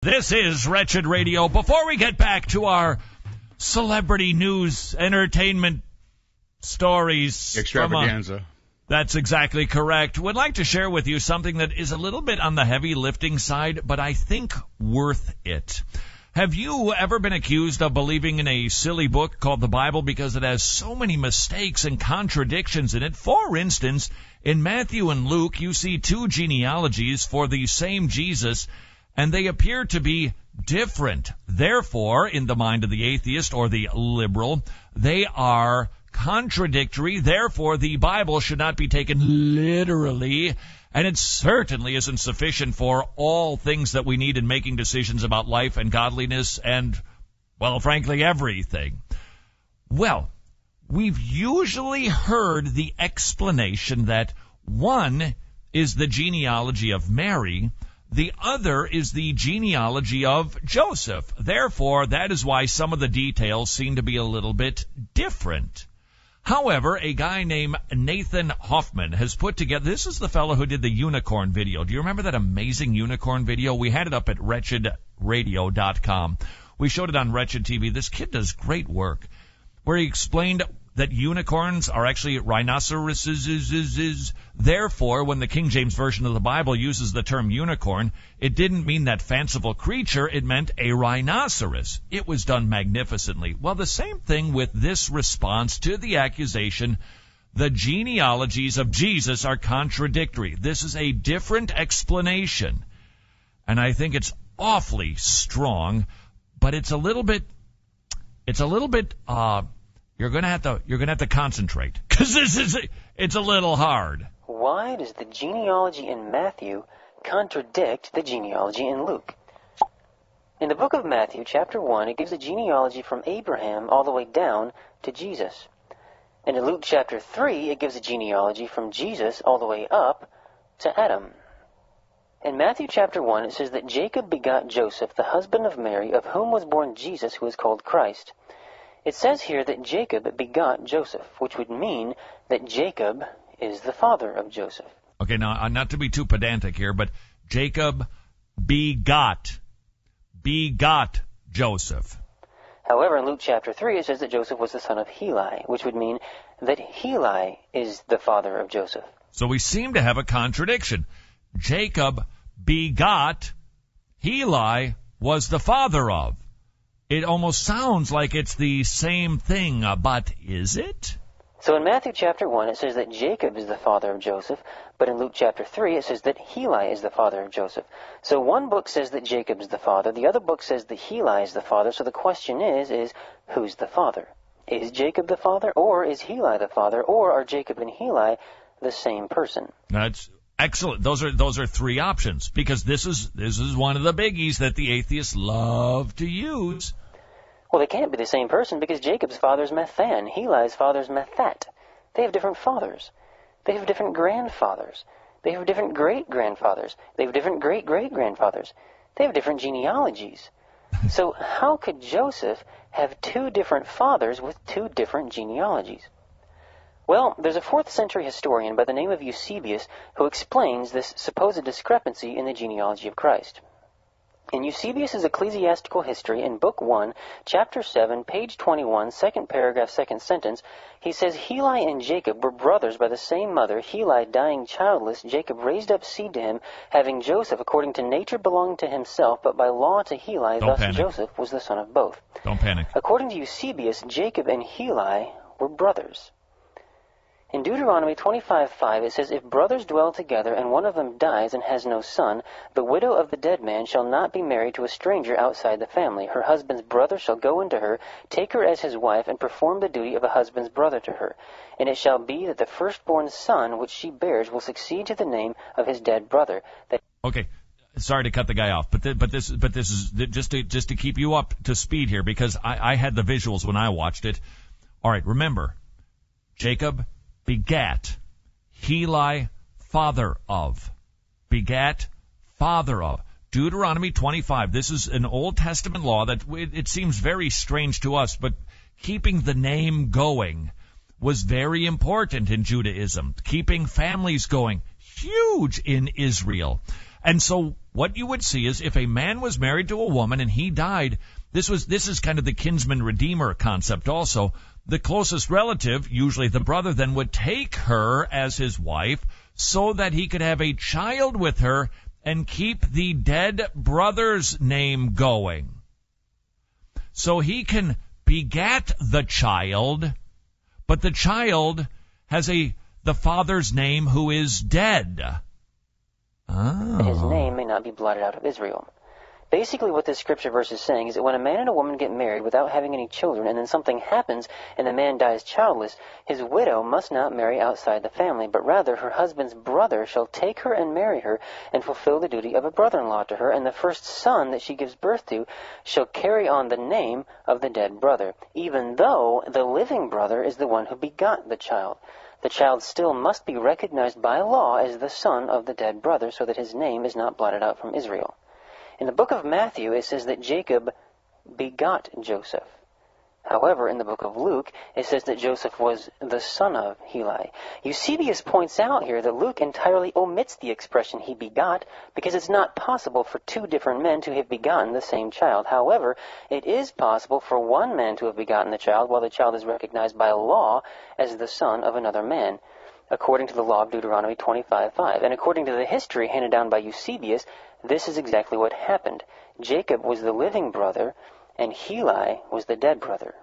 This is Wretched Radio. Before we get back to our celebrity news entertainment stories. Extravaganza. That's exactly correct. Would like to share with you something that is a little bit on the heavy lifting side, but I think worth it. Have you ever been accused of believing in a silly book called the Bible because it has so many mistakes and contradictions in it? For instance, in Matthew and Luke, you see two genealogies for the same Jesus, and they appear to be different. Therefore, in the mind of the atheist or the liberal, they are contradictory. Therefore, the Bible should not be taken literally, and it certainly isn't sufficient for all things that we need in making decisions about life and godliness and, well, frankly, everything. Well, we've usually heard the explanation that one is the genealogy of Mary, the other is the genealogy of Joseph. Therefore, that is why some of the details seem to be a little bit different. However, a guy named Nathan Hoffman has put together, this is the fellow who did the unicorn video. Do you remember that amazing unicorn video? We had it up at wretchedradio.com. We showed it on Wretched TV. This kid does great work, where he explained that unicorns are actually rhinoceroses. Therefore, when the King James Version of the Bible uses the term unicorn, it didn't mean that fanciful creature, it meant a rhinoceros. It was done magnificently. Well, the same thing with this response to the accusation, the genealogies of Jesus are contradictory. This is a different explanation, and I think it's awfully strong, but it's a little bit, you're going to have to concentrate, because it's a little hard. Why does the genealogy in Matthew contradict the genealogy in Luke? In the book of Matthew, chapter 1, it gives a genealogy from Abraham all the way down to Jesus. And in Luke chapter 3, it gives a genealogy from Jesus all the way up to Adam. In Matthew chapter 1, it says that Jacob begot Joseph, the husband of Mary, of whom was born Jesus, who is called Christ. It says here that Jacob begot Joseph, which would mean that Jacob is the father of Joseph. Okay, now, not to be too pedantic here, but Jacob begot Joseph. However, in Luke chapter 3, it says that Joseph was the son of Heli, which would mean that Heli is the father of Joseph. So we seem to have a contradiction. Jacob begot, Heli was the father of. It almost sounds like it's the same thing, but is it? So in Matthew chapter 1, it says that Jacob is the father of Joseph, but in Luke chapter 3, it says that Heli is the father of Joseph. So one book says that Jacob is the father, the other book says that Heli is the father, so the question is who's the father? Is Jacob the father, or is Heli the father, or are Jacob and Heli the same person? That's excellent. Those are three options, because this is one of the biggies that the atheists love to use. Well, they can't be the same person because Jacob's father's Methan, Heli's father's Methat. They have different fathers. They have different grandfathers. They have different great-grandfathers. They have different great-great-grandfathers. They have different genealogies. So how could Joseph have two different fathers with two different genealogies? Well, there's a 4th century historian by the name of Eusebius who explains this supposed discrepancy in the genealogy of Christ. In Eusebius' Ecclesiastical History, in Book 1, Chapter 7, page 21, second paragraph, second sentence, he says, Heli and Jacob were brothers by the same mother. Heli, dying childless, Jacob raised up seed to him, having Joseph according to nature belonging to himself, but by law to Heli. Thus panic. Joseph was the son of both. Don't panic. According to Eusebius, Jacob and Heli were brothers. In Deuteronomy 25:5, it says, If brothers dwell together, and one of them dies and has no son, the widow of the dead man shall not be married to a stranger outside the family. Her husband's brother shall go into her, take her as his wife, and perform the duty of a husband's brother to her. And it shall be that the firstborn son which she bears will succeed to the name of his dead brother. Okay. Sorry to cut the guy off, but this is just to keep you up to speed here, because I had the visuals when I watched it. All right, remember, Jacob begat, Heli, father of. Begat, father of. Deuteronomy 25. This is an Old Testament law that it seems very strange to us, but keeping the name going was very important in Judaism. Keeping families going, huge in Israel. And so what you would see is if a man was married to a woman and he died, this is kind of the kinsman-redeemer concept also. The closest relative, usually the brother, then would take her as his wife so that he could have a child with her and keep the dead brother's name going. So he can begat the child, but the child has the father's name who is dead. And his name may not be blotted out of Israel. Basically what this scripture verse is saying is that when a man and a woman get married without having any children, and then something happens and the man dies childless, his widow must not marry outside the family, but rather her husband's brother shall take her and marry her and fulfill the duty of a brother-in-law to her, and the first son that she gives birth to shall carry on the name of the dead brother, even though the living brother is the one who begot the child. The child still must be recognized by law as the son of the dead brother so that his name is not blotted out from Israel. In the book of Matthew, it says that Jacob begot Joseph. However, in the book of Luke, it says that Joseph was the son of Heli. Eusebius points out here that Luke entirely omits the expression he begot because it's not possible for two different men to have begotten the same child. However, it is possible for one man to have begotten the child while the child is recognized by law as the son of another man, according to the law of Deuteronomy 25:5. And according to the history handed down by Eusebius, this is exactly what happened. Jacob was the living brother, and Heli was the dead brother.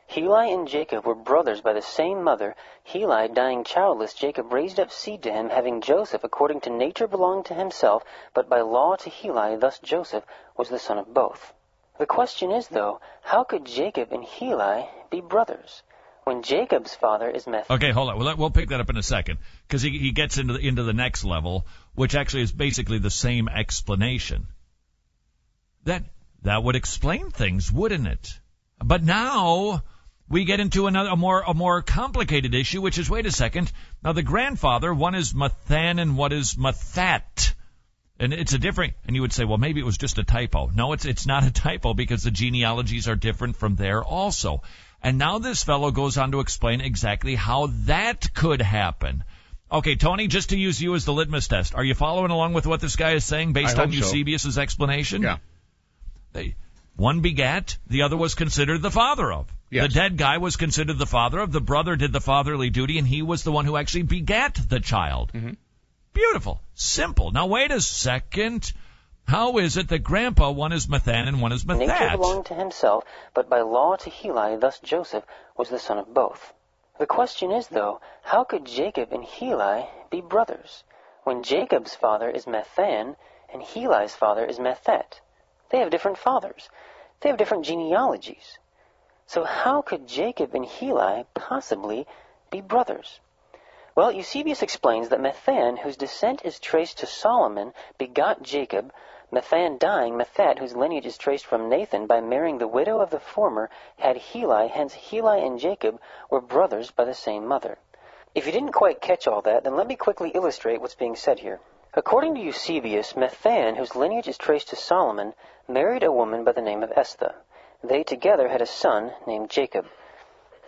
Heli and Jacob were brothers by the same mother. Heli, dying childless, Jacob raised up seed to him, having Joseph according to nature belonged to himself, but by law to Heli. Thus Joseph was the son of both. The question is, though, how could Jacob and Heli be brothers when Jacob's father is Methuselah? Okay, hold on. We'll pick that up in a second because he gets into the next level, which actually is basically the same explanation. That would explain things, wouldn't it? But now we get into a more complicated issue, which is, wait a second. Now the grandfather, one is Methan and one is Methat. And it's a different, and you would say, well, maybe it was just a typo. No, it's not a typo because the genealogies are different from there also. And now this fellow goes on to explain exactly how that could happen. Okay, Tony, just to use you as the litmus test, are you following along with what this guy is saying based on Eusebius' explanation? Yeah. One begat, the other was considered the father of. Yes. The dead guy was considered the father of. The brother did the fatherly duty, and he was the one who actually begat the child. Mm-hmm. Beautiful. Simple. Now, wait a second. How is it that grandpa, one is Methan and one is Methat? Nature belonged to himself, but by law to Heli. Thus Joseph was the son of both. The question is, though, how could Jacob and Heli be brothers when Jacob's father is Methan and Heli's father is Methat? They have different fathers. They have different genealogies. So how could Jacob and Heli possibly be brothers? Well, Eusebius explains that Methan, whose descent is traced to Solomon, begot Jacob. Methan dying, Methat, whose lineage is traced from Nathan, by marrying the widow of the former, had Heli. Hence Heli and Jacob were brothers by the same mother. If you didn't quite catch all that, then let me quickly illustrate what's being said here. According to Eusebius, Methan, whose lineage is traced to Solomon, married a woman by the name of Esther. They together had a son named Jacob.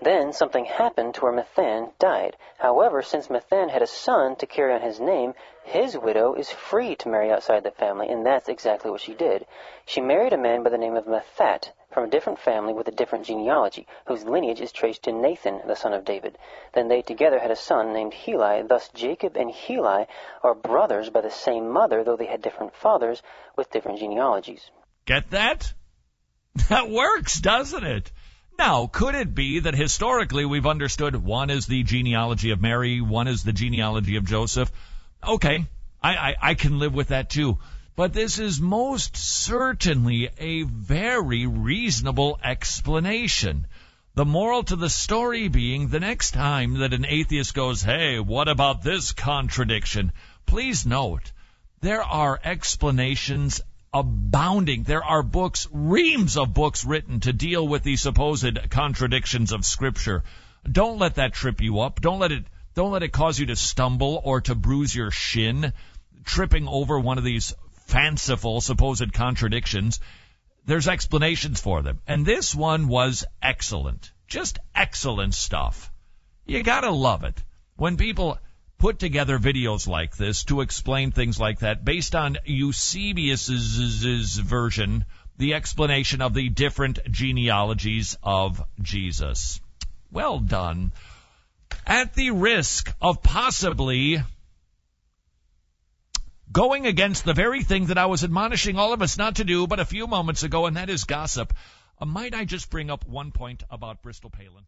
Then something happened to where Methan died. However, since Methan had a son to carry on his name, his widow is free to marry outside the family, and that's exactly what she did. She married a man by the name of Methat, from a different family with a different genealogy, whose lineage is traced to Nathan, the son of David. Then they together had a son named Heli. Thus Jacob and Heli are brothers by the same mother, though they had different fathers with different genealogies. Get that? That works, doesn't it? Now, could it be that historically we've understood one is the genealogy of Mary, one is the genealogy of Joseph? Okay, I can live with that too. But this is most certainly a very reasonable explanation. The moral to the story being, the next time that an atheist goes, hey, what about this contradiction? Please note, there are explanations abounding. There are books, reams of books written to deal with the supposed contradictions of Scripture. Don't let that trip you up. Don't let it cause you to stumble or to bruise your shin, tripping over one of these fanciful supposed contradictions. There's explanations for them. And this one was excellent. Just excellent stuff. You gotta love it. When people put together videos like this to explain things like that based on Eusebius's version, the explanation of the different genealogies of Jesus. Well done. At the risk of possibly going against the very thing that I was admonishing all of us not to do but a few moments ago, and that is gossip, might I just bring up one point about Bristol Palin?